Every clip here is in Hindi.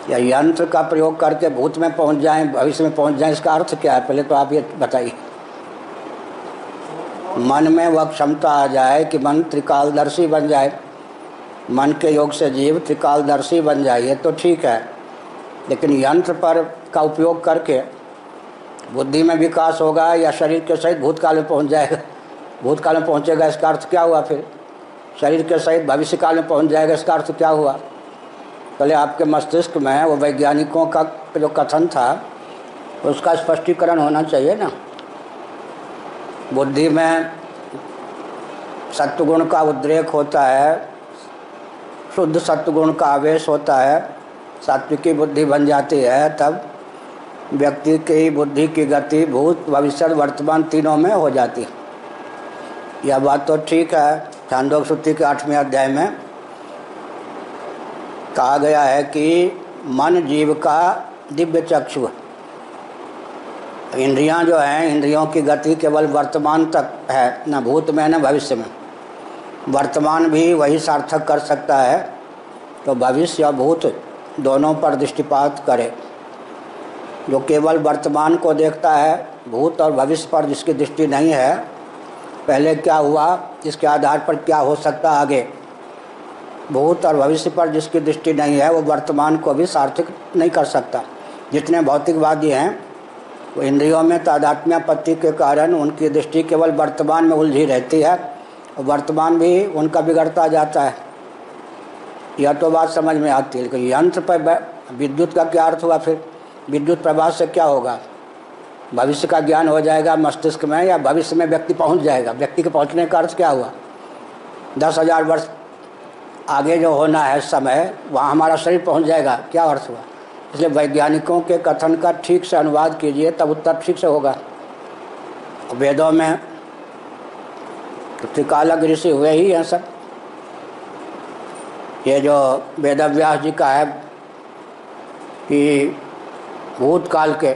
या यंत्र का प्रयोग करके भूत में पहुंच जाएं, भविष्य में पहुंच जाएं, इसका अर्थ क्या है? पहले तो आप ये बताइए। मन में वह क्षमता आ जाए कि मन त्रिकालदर्शी बन जाए, मन के योग से जीव त्रिकालदर्शी बन जाए, ये तो ठीक है। लेकिन यंत्र पर का उपयोग करके बुद्धि में विकास होगा या शरीर के सहित भूतकाल में पहुंच जाएगा? भूतकाल में पहुंचेगा, इसका अर्थ क्या हुआ? फिर शरीर के सहित भविष्य काल में पहुंच जाएगा, इसका अर्थ क्या हुआ? पहले आपके मस्तिष्क में वो वैज्ञानिकों का जो कथन था उसका स्पष्टीकरण होना चाहिए ना। बुद्धि में सत्वगुण का उद्रेक होता है, शुद्ध सत्वगुण का आवेश होता है, सात्विकी बुद्धि बन जाती है, तब व्यक्ति की बुद्धि की गति भूत भविष्य वर्तमान तीनों में हो जाती है। यह बात तो ठीक है। छांदोग्य सूत्र के 8वें अध्याय में कहा गया है कि मन जीव का दिव्य चक्षु है। इंद्रियां जो हैं, इंद्रियों की गति केवल वर्तमान तक है, न भूत में न भविष्य में। वर्तमान भी वही सार्थक कर सकता है तो भविष्य या भूत दोनों पर दृष्टिपात करे। जो केवल वर्तमान को देखता है, भूत और भविष्य पर जिसकी दृष्टि नहीं है, पहले क्या हुआ इसके आधार पर क्या हो सकता आगे, भूत और भविष्य पर जिसकी दृष्टि नहीं है, वो वर्तमान को भी सार्थक नहीं कर सकता। जितने भौतिकवादी हैं वो इंद्रियों में तादात्म्यापत्ति के कारण उनकी दृष्टि केवल वर्तमान में उलझी रहती है और वर्तमान भी उनका बिगड़ता जाता है। यह तो बात समझ में आती है। लेकिन यंत्र पर विद्युत का क्या अर्थ हुआ? फिर विद्युत प्रभाव से क्या होगा? भविष्य का ज्ञान हो जाएगा मस्तिष्क में, या भविष्य में व्यक्ति पहुंच जाएगा? व्यक्ति के पहुंचने का अर्थ क्या हुआ? 10,000 वर्ष आगे जो होना है समय, वहाँ हमारा शरीर पहुंच जाएगा, क्या अर्थ हुआ? इसलिए वैज्ञानिकों के कथन का ठीक से अनुवाद कीजिए, तब उत्तर ठीक से होगा। वेदों में तो त्रिकालक ऋषि हुए ही हैं सब। ये जो वेदव्यास जी का है कि भूतकाल के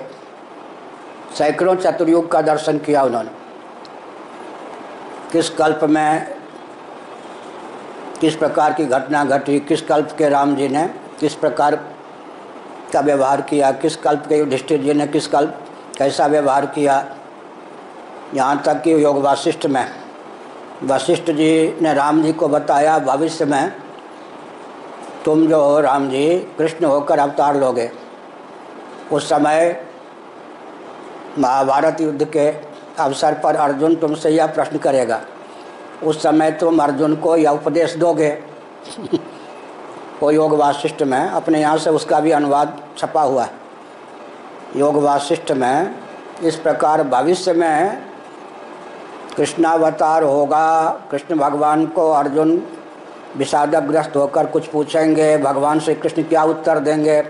सैकड़ों चतुर्युग का दर्शन किया उन्होंने। किस कल्प में किस प्रकार की घटना घटी, किस कल्प के राम जी ने किस प्रकार का व्यवहार किया, किस कल्प के युधिष्ठिर जी ने किस कल्प कैसा व्यवहार किया। यहाँ तक कि योग वासिष्ठ में वशिष्ठ जी ने राम जी को बताया, भविष्य में तुम जो हो राम जी कृष्ण होकर अवतार लोगे। उस समय महाभारत युद्ध के अवसर पर अर्जुन तुमसे यह प्रश्न करेगा, उस समय तुम अर्जुन को यह उपदेश दोगे। वो योग वासिष्ठ में, अपने यहाँ से उसका भी अनुवाद छपा हुआ है योग वासिष्ठ में। इस प्रकार भविष्य में कृष्णावतार होगा, कृष्ण भगवान को अर्जुन विषादग्रस्त होकर कुछ पूछेंगे, भगवान श्री कृष्ण क्या उत्तर देंगे।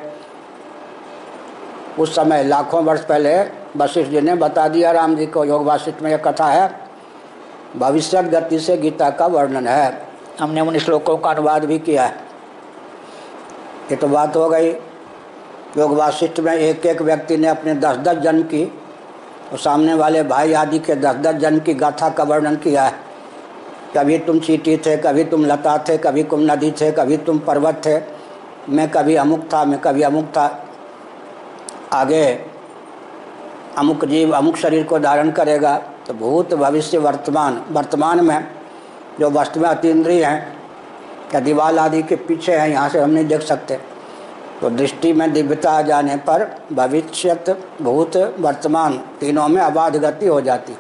उस समय लाखों वर्ष पहले वशिष्ठ जी ने बता दिया राम जी को। योग वासिष्ठ में यह कथा है, भविष्य गति से गीता का वर्णन है। हमने उन श्लोकों का अनुवाद भी किया है। ये तो बात हो गई। योग वासिष्ठ में एक एक व्यक्ति ने अपने 10-10 जन्म की और सामने वाले भाई आदि के 10-10 जन्म की गाथा का वर्णन किया है। कभी तुम चींटी थे, कभी तुम लता थे, कभी तुम नदी थे, कभी तुम पर्वत थे, मैं कभी अमुक था, मैं कभी अमुक था। आगे अमुक जीव अमुक शरीर को धारण करेगा। तो भूत भविष्य वर्तमान, वर्तमान में जो वस्तु में अतीन्द्रिय हैं या दीवाल आदि के पीछे हैं, यहाँ से हम नहीं देख सकते, तो दृष्टि में दिव्यता आ जाने पर भविष्यत भूत वर्तमान तीनों में अबाध गति हो जाती।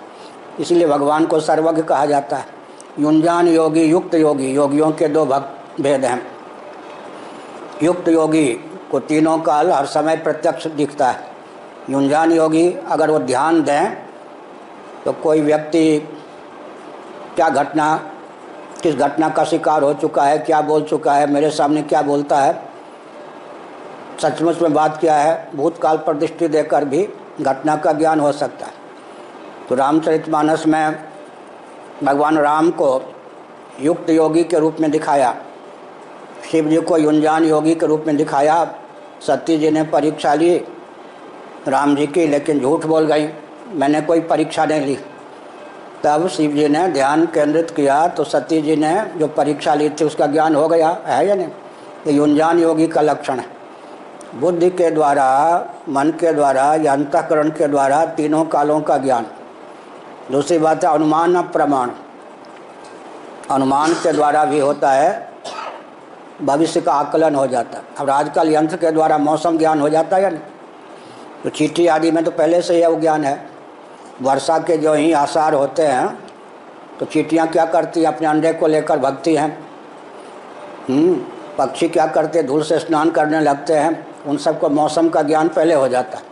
इसलिए भगवान को सर्वज्ञ कहा जाता है। युंजान योगी, युक्त योगी, योगियों के 2 भेद हैं। युक्त योगी को तीनों काल हर समय प्रत्यक्ष दिखता है। युंजान योगी अगर वो ध्यान दें तो कोई व्यक्ति क्या घटना, किस घटना का शिकार हो चुका है, क्या बोल चुका है, मेरे सामने क्या बोलता है, सचमुच में बात क्या है, भूतकाल पर दृष्टि देकर भी घटना का ज्ञान हो सकता है। तो रामचरितमानस में भगवान राम को युक्त योगी के रूप में दिखाया, शिव जी को युंजान योगी के रूप में दिखाया। सती जी ने परीक्षा ली राम जी की, लेकिन झूठ बोल गई, मैंने कोई परीक्षा नहीं ली। तब शिव जी ने ध्यान केंद्रित किया तो सती जी ने जो परीक्षा ली थी उसका ज्ञान हो गया है या नहीं। ये युंजान योगी का लक्षण है। बुद्धि के द्वारा, मन के द्वारा या अंतःकरण के द्वारा तीनों कालों का ज्ञान। दूसरी बात है अनुमान और प्रमाण। अनुमान के द्वारा भी होता है, भविष्य का आकलन हो जाता है। अब आजकल यंत्र के द्वारा मौसम ज्ञान हो जाता है या नहीं? तो चींटी आदि में तो पहले से ही वो ज्ञान है। वर्षा के जो ही आसार होते हैं तो चींटियाँ क्या करती हैं, अपने अंडे को लेकर भगती हैं। पक्षी क्या करते, धूल से स्नान करने लगते हैं। उन सबको मौसम का ज्ञान पहले हो जाता है।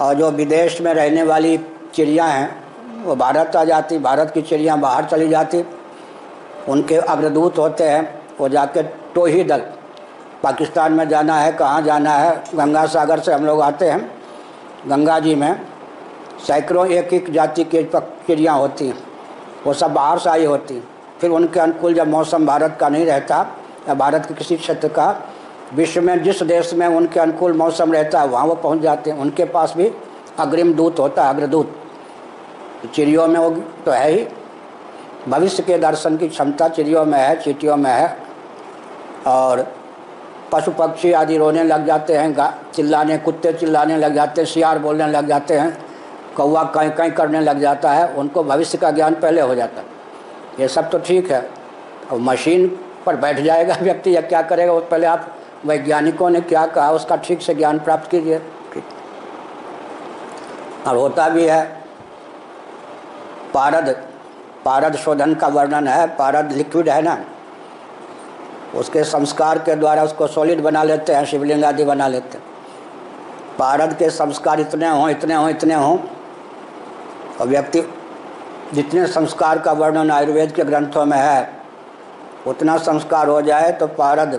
और जो विदेश में रहने वाली चिड़ियाँ हैं वो भारत आ जाती, भारत की चिड़ियाँ बाहर चली जाती। उनके अग्रदूत होते हैं, वो जाके टोही दल, पाकिस्तान में जाना है, कहाँ जाना है, गंगा सागर से हम लोग आते हैं। गंगा जी में सैकड़ों एक एक जाति की चिड़ियाँ होती हैं, वो सब बाहर से आई होती हैं। फिर उनके अनुकूल जब मौसम भारत का नहीं रहता या भारत के किसी क्षेत्र का, विश्व में जिस देश में उनके अनुकूल मौसम रहता है वहाँ वो पहुँच जाते हैं। उनके पास भी अग्रिम दूत होता है, अग्रदूत। चिड़ियों में वो तो है ही, भविष्य के दर्शन की क्षमता चिड़ियों में है, चींटियों में है। और पशु पक्षी आदि रोने लग जाते हैं, चिल्लाने, कुत्ते चिल्लाने लग जाते हैं, सियार बोलने लग जाते हैं, कौवा कहीं कहीं करने लग जाता है। उनको भविष्य का ज्ञान पहले हो जाता है। ये सब तो ठीक है। अब मशीन पर बैठ जाएगा व्यक्ति या क्या करेगा, वो पहले आप वैज्ञानिकों ने क्या कहा उसका ठीक से ज्ञान प्राप्त कीजिए। और होता भी है। पारद शोधन का वर्णन है। पारद लिक्विड है ना, उसके संस्कार के द्वारा उसको सॉलिड बना लेते हैं, शिवलिंग आदि बना लेते हैं। पारद के संस्कार इतने हों, इतने हों, इतने हों, और व्यक्ति जितने संस्कार का वर्णन आयुर्वेद के ग्रंथों में है उतना संस्कार हो जाए तो पारद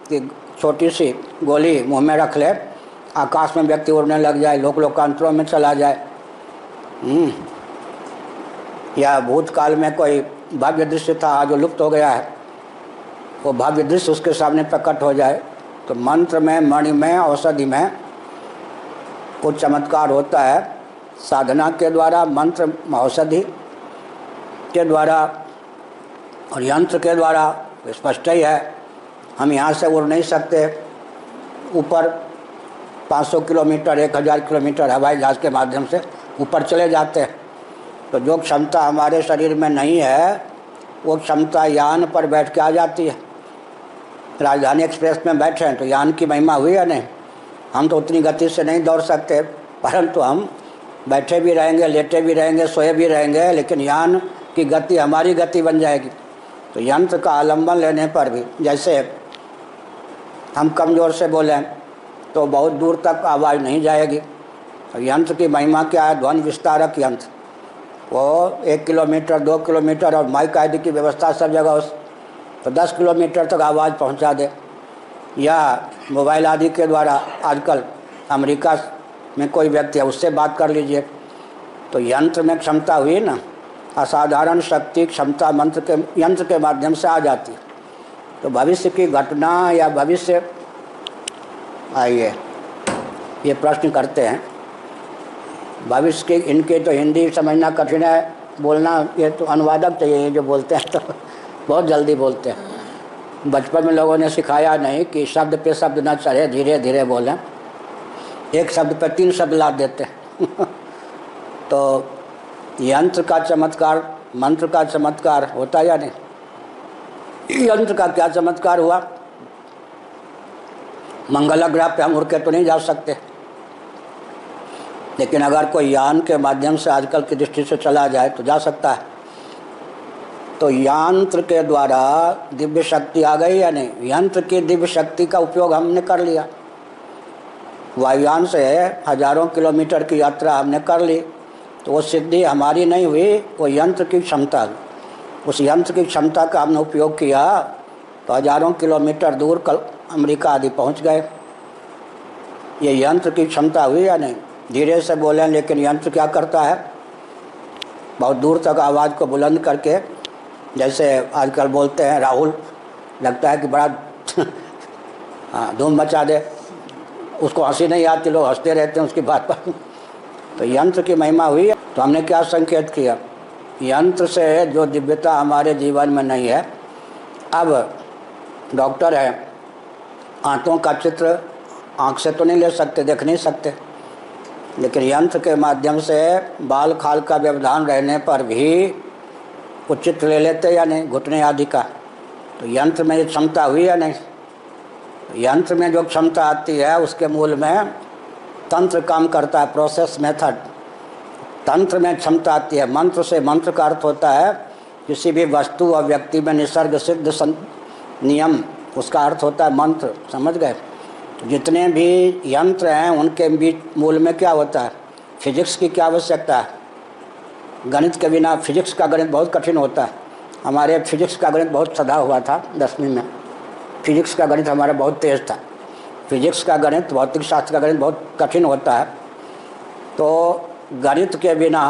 की छोटी सी गोली मुंह में रख ले, आकाश में व्यक्ति उड़ने लग जाए, लोकांतरों में चला जाए। या भूतकाल में कोई भव्य दृश्य था जो लुप्त हो गया है, वो भव्य दृश्य उसके सामने प्रकट हो जाए। तो मंत्र में, मणि में, औषधि में कुछ चमत्कार होता है। साधना के द्वारा, मंत्र औषधि के द्वारा और यंत्र के द्वारा स्पष्ट ही है। हम यहाँ से उड़ नहीं सकते, ऊपर 500 किलोमीटर, 1000 किलोमीटर हवाई जहाज़ के माध्यम से ऊपर चले जाते हैं। तो जो क्षमता हमारे शरीर में नहीं है वो क्षमता यान पर बैठ के आ जाती है। राजधानी एक्सप्रेस में बैठे हैं तो यान की महिमा हुई या नहीं? हम तो उतनी गति से नहीं दौड़ सकते, परंतु हम बैठे भी रहेंगे, लेटे भी रहेंगे, सोए भी रहेंगे, लेकिन यान की गति हमारी गति बन जाएगी। तो यंत्र का आलम्बन लेने पर भी, जैसे हम कमज़ोर से बोलें तो बहुत दूर तक आवाज़ नहीं जाएगी। तो यंत्र की महिमा क्या है? ध्वनि विस्तारक यंत्र, वो 1 किलोमीटर, 2 किलोमीटर और माइक आदि की व्यवस्था सब जगह हो तो 10 किलोमीटर तक आवाज़ पहुंचा दे। या मोबाइल आदि के द्वारा आजकल अमेरिका में कोई व्यक्ति है उससे बात कर लीजिए। तो यंत्र में क्षमता हुई ना, असाधारण शक्ति क्षमता यंत्र के माध्यम से आ जाती है। तो भविष्य की घटना या भविष्य, आइए ये प्रश्न करते हैं भविष्य के, इनके तो हिंदी समझना कठिन है, बोलना ये तो अनुवादक चाहिए, ये जो बोलते हैं तो बहुत जल्दी बोलते हैं। बचपन में लोगों ने सिखाया नहीं कि शब्द पे शब्द ना चढ़े, धीरे धीरे बोलें। एक शब्द पे 3 शब्द ला देते हैं तो यंत्र का चमत्कार, मंत्र का चमत्कार होता या नहीं? यंत्र का क्या चमत्कार हुआ? मंगल ग्रह पे हम उड़ के तो नहीं जा सकते, लेकिन अगर कोई यान के माध्यम से आजकल की दृष्टि से चला जाए तो जा सकता है। तो यंत्र के द्वारा दिव्य शक्ति आ गई या नहीं? यंत्र की दिव्य शक्ति का उपयोग हमने कर लिया। वायुयान से हजारों किलोमीटर की यात्रा हमने कर ली, तो वो सिद्धि हमारी नहीं हुई, वो यंत्र की क्षमता हुई। उस यंत्र की क्षमता का हमने उपयोग किया तो हजारों किलोमीटर दूर कल अमेरिका आदि पहुंच गए। ये यंत्र की क्षमता हुई या नहीं? धीरे से बोलें, लेकिन यंत्र क्या करता है? बहुत दूर तक आवाज़ को बुलंद करके, जैसे आजकल बोलते हैं राहुल, लगता है कि बड़ा धूम मचा दे, उसको हंसी नहीं आती, लोग हंसते रहते हैं उसकी बात पर। तो यंत्र की महिमा हुई। तो हमने क्या संकेत किया? यंत्र से जो दिव्यता हमारे जीवन में नहीं है। अब डॉक्टर है, आंतों का चित्र आँख से तो नहीं ले सकते, देख नहीं सकते, लेकिन यंत्र के माध्यम से बाल खाल का व्यवधान रहने पर भी उचित ले लेते या नहीं, घुटने आदि का। तो यंत्र में ये क्षमता हुई या नहीं? यंत्र में जो क्षमता आती है उसके मूल में तंत्र काम करता है, प्रोसेस मेथड। तंत्र में क्षमता आती है। मंत्र से, मंत्र का अर्थ होता है किसी भी वस्तु और व्यक्ति में निसर्ग सिद्ध नियम, उसका अर्थ होता है मंत्र। समझ गए? तो जितने भी यंत्र हैं उनके बीच मूल में क्या होता है? फिजिक्स की क्या आवश्यकता है? गणित के बिना, फिजिक्स का गणित बहुत कठिन होता है। हमारे फिजिक्स का गणित बहुत सधा हुआ था 10वीं में। फिजिक्स का गणित हमारा बहुत तेज़ था। फिजिक्स का गणित, भौतिक शास्त्र का गणित बहुत कठिन होता है। तो गणित के बिना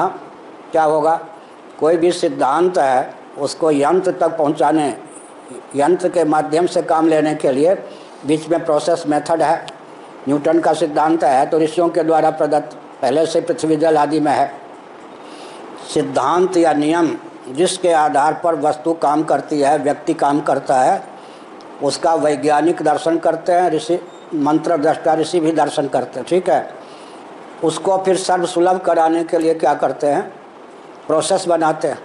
क्या होगा? कोई भी सिद्धांत है उसको यंत्र तक पहुंचाने, यंत्र के माध्यम से काम लेने के लिए बीच में प्रोसेस मेथड है। न्यूटन का सिद्धांत है तो ऋषियों के द्वारा प्रदत्त, पहले से पृथ्वी जल आदि में है। सिद्धांत या नियम जिसके आधार पर वस्तु काम करती है, व्यक्ति काम करता है, उसका वैज्ञानिक दर्शन करते हैं, ऋषि मंत्र दृष्टा ऋषि भी दर्शन करते हैं। ठीक है। उसको फिर सर्वसुलभ कराने के लिए क्या करते हैं? प्रोसेस बनाते हैं।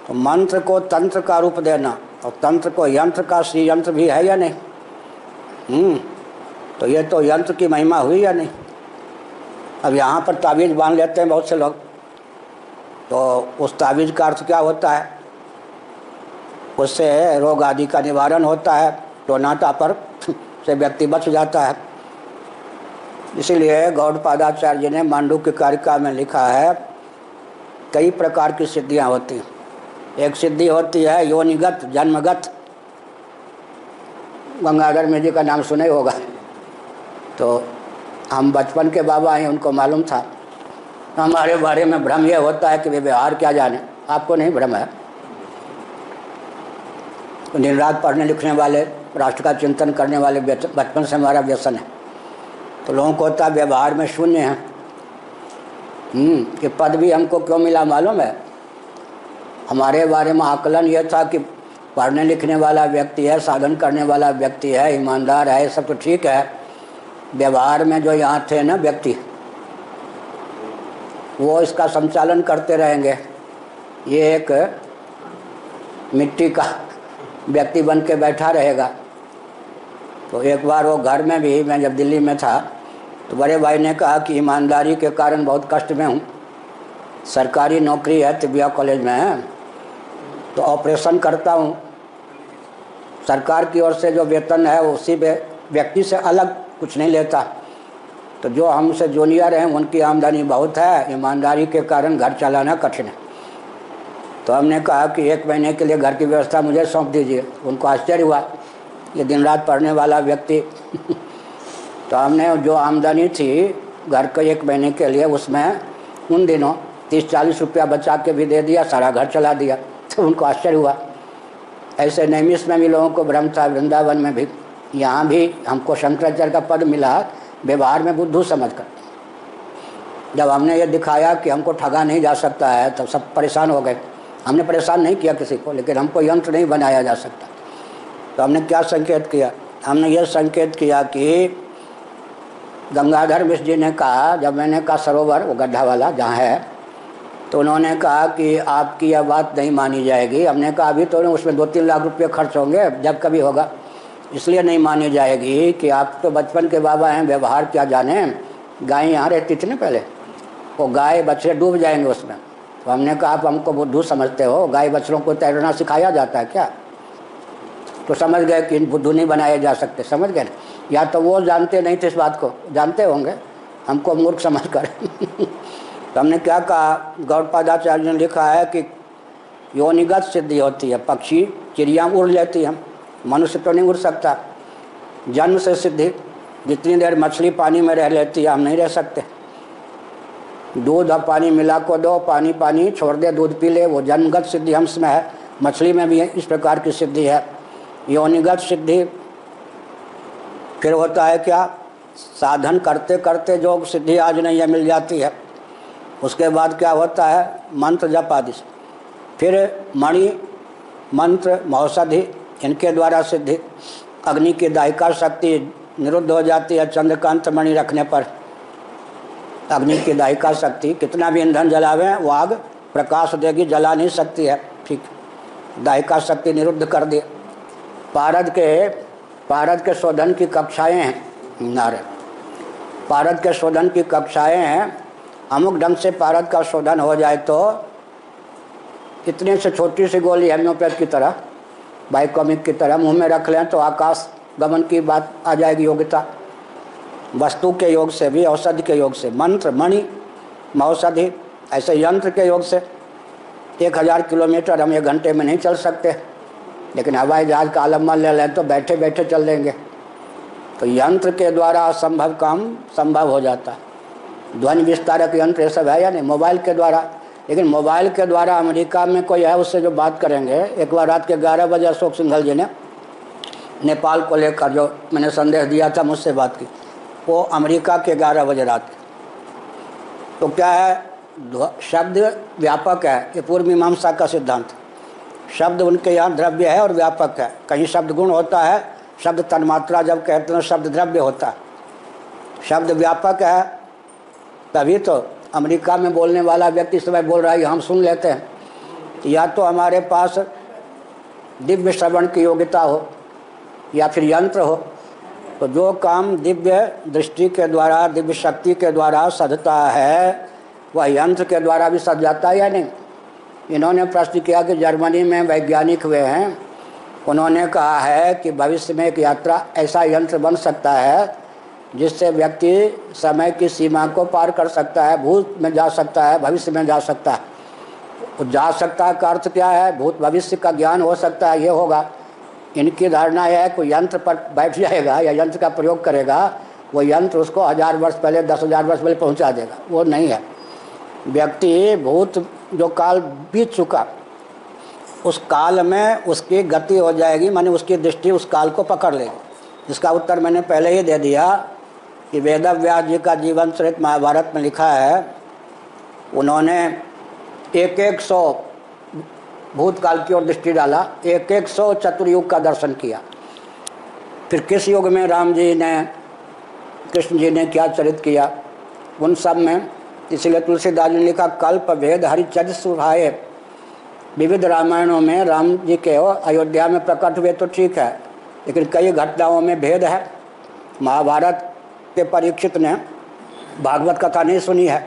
तो मंत्र को तंत्र का रूप देना और तंत्र को यंत्र का श्री यंत्र भी है या नहीं? तो ये तो यंत्र की महिमा हुई या नहीं? अब यहाँ पर तावीज़ बांध लेते हैं बहुत से लोग, तो उस तावीज़ का अर्थ क्या होता है? उससे रोग आदि का निवारण होता है, टोनाटा पर से व्यक्ति बच जाता है। इसीलिए गौड़पादाचार्य जी ने मांडुक्य कारिका में लिखा है कई प्रकार की सिद्धियाँ होती हैं। एक सिद्धि होती है योनिगत, जन्मगत। गंगाधर में जी का नाम सुने होगा। तो हम बचपन के बाबा हैं, उनको मालूम था। हमारे बारे में भ्रम यह होता है कि वे व्यवहार क्या जाने। आपको नहीं भ्रम है। दिन रात पढ़ने लिखने वाले, राष्ट्र का चिंतन करने वाले, बचपन से हमारा व्यसन है। तो लोगों को होता है व्यवहार में शून्य है। कि पद भी हमको क्यों मिला मालूम है? हमारे बारे में आकलन यह था कि पढ़ने लिखने वाला व्यक्ति है, साधन करने वाला व्यक्ति है, ईमानदार है, सब तो ठीक है। व्यवहार में जो यहाँ थे ना व्यक्ति, वो इसका संचालन करते रहेंगे। ये एक मिट्टी का व्यक्ति बन के बैठा रहेगा। तो एक बार वो घर में भी, मैं जब दिल्ली में था तो बड़े भाई ने कहा कि ईमानदारी के कारण बहुत कष्ट में हूँ। सरकारी नौकरी है, तिबिया कॉलेज में है, तो ऑपरेशन करता हूँ। सरकार की ओर से जो वेतन है उसी व्यक्ति से अलग कुछ नहीं लेता। तो जो हमसे जूनियर हैं उनकी आमदनी बहुत है, ईमानदारी के कारण घर चलाना कठिन है। तो हमने कहा कि 1 महीने के लिए घर की व्यवस्था मुझे सौंप दीजिए। उनको आश्चर्य हुआ, ये दिन रात पढ़ने वाला व्यक्ति। तो हमने जो आमदनी थी घर के 1 महीने के लिए, उसमें उन दिनों 30-40 रुपया बचा के भी दे दिया, सारा घर चला दिया। तो उनको आश्चर्य हुआ। ऐसे नैमिष में भी लोगों को भ्रम था, वृंदावन में भी। यहाँ भी हमको शंकराचार्य का पद मिला व्यवहार में बुद्धू समझकर। जब हमने ये दिखाया कि हमको ठगा नहीं जा सकता है तब सब परेशान हो गए। हमने परेशान नहीं किया किसी को, लेकिन हमको यंत्र नहीं बनाया जा सकता। तो हमने क्या संकेत किया? हमने ये संकेत किया कि गंगाधर मिश्र जी ने कहा, जब मैंने कहा सरोवर वो गड्ढा वाला जहाँ है, तो उन्होंने कहा कि आपकी यह बात नहीं मानी जाएगी। हमने कहा अभी तो उसमें 2-3 लाख रुपये खर्च होंगे, जब कभी होगा, इसलिए नहीं मानी जाएगी कि आप तो बचपन के बाबा हैं, व्यवहार क्या जाने। गाय यहाँ रहती थी ना पहले, वो गाय बछड़े डूब जाएंगे उसमें। तो हमने कहा आप हमको बुद्धू समझते हो, गाय बछड़ों को तैरना सिखाया जाता है क्या? तो समझ गए कि बुद्धू नहीं बनाए जा सकते। समझ गए? या तो वो जानते नहीं थे इस बात को, जानते होंगे, हमको मूर्ख समझ कर। तो हमने क्या कहा, गौड़पादाचार्य ने लिखा है कि योनिगत सिद्धि होती है। पक्षी चिड़िया उड़ लेती हैं, मनुष्य तो नहीं उड़ सकता। जन्म से सिद्धि, जितनी देर मछली पानी में रह लेती है हम नहीं रह सकते। दूध और पानी मिला को दो, पानी पानी छोड़ दे, दूध पी ले, वो जन्मगत सिद्धि हंस में है। मछली में भी इस प्रकार की सिद्धि है। योनिगत सिद्धि फिर होता है क्या? साधन करते करते जो सिद्धि आज नहीं है मिल जाती है। उसके बाद क्या होता है? मंत्र जप आदि। फिर मणि, मंत्र, मौषधि, इनके द्वारा सिद्धि। अग्नि की दायिका शक्ति, निरुद्ध हो जाती है चंद्रकांत मणि रखने पर। अग्नि की दायिका शक्ति, कितना भी ईंधन जलावें वो आग प्रकाश देगी, जला नहीं सकती है। ठीक, दायिका शक्ति निरुद्ध कर दी। पारद के शोधन की कक्षाएं हैं नारे, पारद के शोधन की कक्षाएं हैं। अमुक ढंग से पारद का शोधन हो जाए तो इतने से छोटी सी गोली हेम्योपैथ की तरह, बाइकोमिक की तरह मुंह में रख लें तो आकाश गमन की बात आ जाएगी। योग्यता वस्तु के योग से भी, औषधि के योग से, मंत्र मणि औषधि, ऐसे यंत्र के योग से 1000 किलोमीटर हम 1 घंटे में नहीं चल सकते, लेकिन हवाई जहाज का आलम्बन ले लें तो बैठे बैठे चल लेंगे। तो यंत्र के द्वारा असंभव काम संभव हो जाता है। ध्वनि विस्तारक यंत्र ये सब है या नहीं, मोबाइल के द्वारा। लेकिन मोबाइल के द्वारा अमेरिका में कोई है उससे जो बात करेंगे, एक बार रात के 11 बजे अशोक सिंघल जी ने नेपाल को लेकर जो मैंने संदेश दिया था, मुझसे बात की, वो अमेरिका के 11 बजे रात के। तो क्या है, शब्द व्यापक है, ये पूर्व मीमांसा का सिद्धांत। शब्द उनके यहाँ द्रव्य है और व्यापक है। कहीं शब्द गुण होता है, शब्द तन्मात्रा जब कहते हैं शब्द द्रव्य होता है। शब्द व्यापक है, तभी तो अमेरिका में बोलने वाला व्यक्ति इस समय बोल रहा है, हम सुन लेते हैं। या तो हमारे पास दिव्य श्रवण की योग्यता हो या फिर यंत्र हो। तो जो काम दिव्य दृष्टि के द्वारा, दिव्य शक्ति के द्वारा सधता है, वह यंत्र के द्वारा भी सध जाता है या नहीं। इन्होंने प्रश्न किया कि जर्मनी में वैज्ञानिक हुए हैं, उन्होंने कहा है कि भविष्य में एक यात्रा ऐसा यंत्र बन सकता है जिससे व्यक्ति समय की सीमा को पार कर सकता है, भूत में जा सकता है, भविष्य में जा सकता है। जा सकता है का अर्थ क्या है, भूत भविष्य का ज्ञान हो सकता है, ये होगा। इनकी धारणा यह है कोई यंत्र पर बैठ जाएगा या यंत्र का प्रयोग करेगा, वो यंत्र उसको 1000 वर्ष पहले, 10,000 वर्ष पहले पहुंचा देगा। वो नहीं है। व्यक्ति भूत जो काल बीत चुका, उस काल में उसकी गति हो जाएगी, माने उसकी दृष्टि उस काल को पकड़ लेगी। इसका उत्तर मैंने पहले ही दे दिया कि वेदव्यास जी का जीवन चरित महाभारत में लिखा है, उन्होंने 100 भूतकाल की ओर दृष्टि डाला, 100 चतुर्युग का दर्शन किया। फिर किस युग में राम जी ने, कृष्ण जी ने क्या चरित किया, उन सब में। इसलिए तुलसीदास जी ने लिखा, कल्प भेद हरिचर्य सुहाए। विविध रामायणों में राम जी के अयोध्या में प्रकट हुए तो ठीक है, लेकिन कई घटनाओं में भेद है। महाभारत के परीक्षित ने भागवत कथा नहीं सुनी है,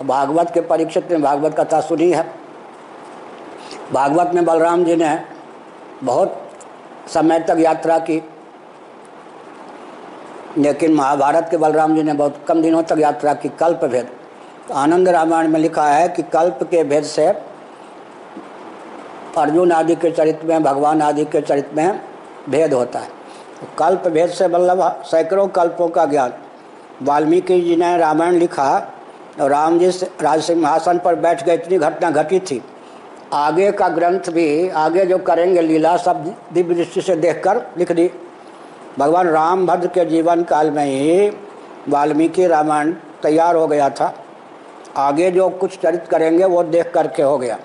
भागवत के परीक्षित ने भागवत कथा सुनी है। भागवत में बलराम जी ने बहुत समय तक यात्रा की, लेकिन महाभारत के बलराम जी ने बहुत कम दिनों तक यात्रा की। कल्प भेद, तो आनंद रामायण में लिखा है कि कल्प के भेद से अर्जुन आदि के चरित्र में, भगवान आदि के चरित्र में भेद होता है। तो कल्प भेद से मतलब सैकड़ों कल्पों का ज्ञान। वाल्मीकि जी ने रामायण लिखा और राम जी राज सिंहासन पर बैठ गए, इतनी घटना घटी थी। आगे का ग्रंथ भी, आगे जो करेंगे लीला, सब दिव्य दृष्टि से देखकर लिख दी। भगवान रामभद्र के जीवन काल में ही वाल्मीकि रामायण तैयार हो गया था। आगे जो कुछ चरित्र करेंगे वो देख करके हो गया।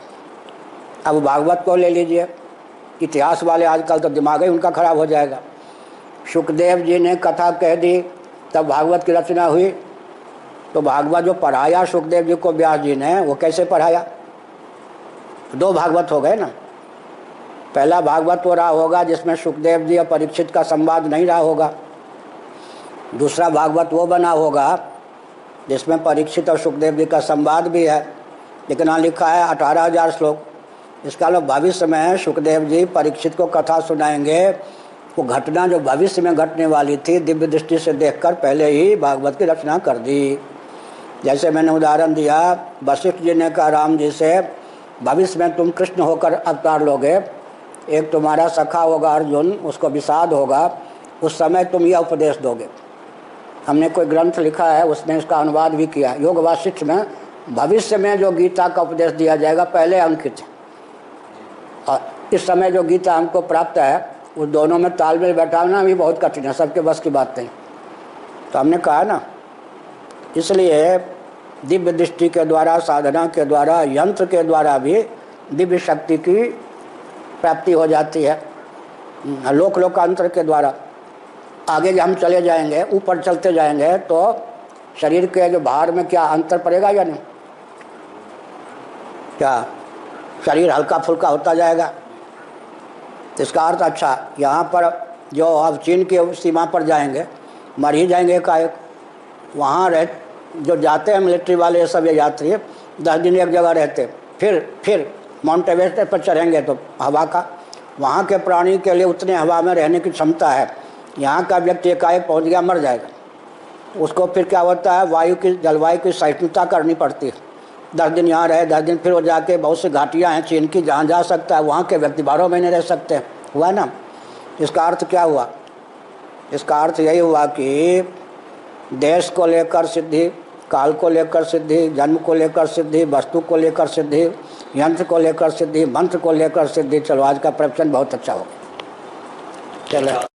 अब भागवत को ले लीजिए, इतिहास वाले आजकल तो दिमाग ही उनका खराब हो जाएगा। शुकदेव जी ने कथा कह दी, तब भागवत की रचना हुई। तो भागवत जो पढ़ाया शुकदेव जी को व्यास जी ने, वो कैसे पढ़ाया? 2 भागवत हो गए ना। पहला भागवत वो रहा होगा जिसमें शुकदेव जी और परीक्षित का संवाद नहीं रहा होगा। दूसरा भागवत वो बना होगा जिसमें परीक्षित और शुकदेव जी का संवाद भी है, लेकिन यहाँ लिखा है 18,000 श्लोक। इसका मतलब भविष्य में शुकदेव जी परीक्षित को कथा सुनाएंगे। वो घटना जो भविष्य में घटने वाली थी, दिव्य दृष्टि से देखकर पहले ही भागवत की रचना कर दी। जैसे मैंने उदाहरण दिया, वशिष्ठ जी ने कहा राम जी से, भविष्य में तुम कृष्ण होकर अवतार लोगे, एक तुम्हारा सखा होगा अर्जुन, उसको विषाद होगा, उस समय तुम यह उपदेश दोगे। हमने कोई ग्रंथ लिखा है, उसने इसका अनुवाद भी किया। योग वासिष्ठ में भविष्य में जो गीता का उपदेश दिया जाएगा पहले अंकित है, और इस समय जो गीता हमको प्राप्त है उस दोनों में तालमेल बैठाना भी बहुत कठिन है, सबके बस की बात नहीं। तो हमने कहा ना, इसलिए दिव्य दृष्टि के द्वारा, साधना के द्वारा, यंत्र के द्वारा भी दिव्य शक्ति की प्राप्ति हो जाती है। लोक लोकांतर के द्वारा आगे जब हम चले जाएंगे, ऊपर चलते जाएंगे, तो शरीर के जो भार में क्या अंतर पड़ेगा या नहीं? क्या शरीर हल्का फुल्का होता जाएगा? इसका अर्थ अच्छा, यहाँ पर जो अब चीन की सीमा पर जाएंगे, मर ही जाएंगे एकाएक। वहाँ रह जो जाते हैं मिलिट्री वाले ये सब, ये यात्री 10 दिन एक जगह रहते, फिर माउंट एवरेस्ट पर चढ़ेंगे तो हवा का, वहाँ के प्राणी के लिए उतने हवा में रहने की क्षमता है। यहाँ का व्यक्ति एकाएक पहुँच गया, मर जाएगा। उसको फिर क्या होता है, वायु की जलवायु की सहिष्णुता करनी पड़ती है। 10 दिन यहाँ रहे, 10 दिन फिर वो जाके, बहुत सी घाटियाँ हैं चीन की जहाँ जा सकता है, वहाँ के व्यक्ति 12 महीने रह सकते हैं। हुआ ना? इसका अर्थ क्या हुआ? इसका अर्थ यही हुआ कि देश को लेकर सिद्धि, काल को लेकर सिद्धि, जन्म को लेकर सिद्धि, वस्तु को लेकर सिद्धि, यंत्र को लेकर सिद्धि, मंत्र को लेकर सिद्धि। चलो आज का प्रवचन बहुत अच्छा हो गया। चलो।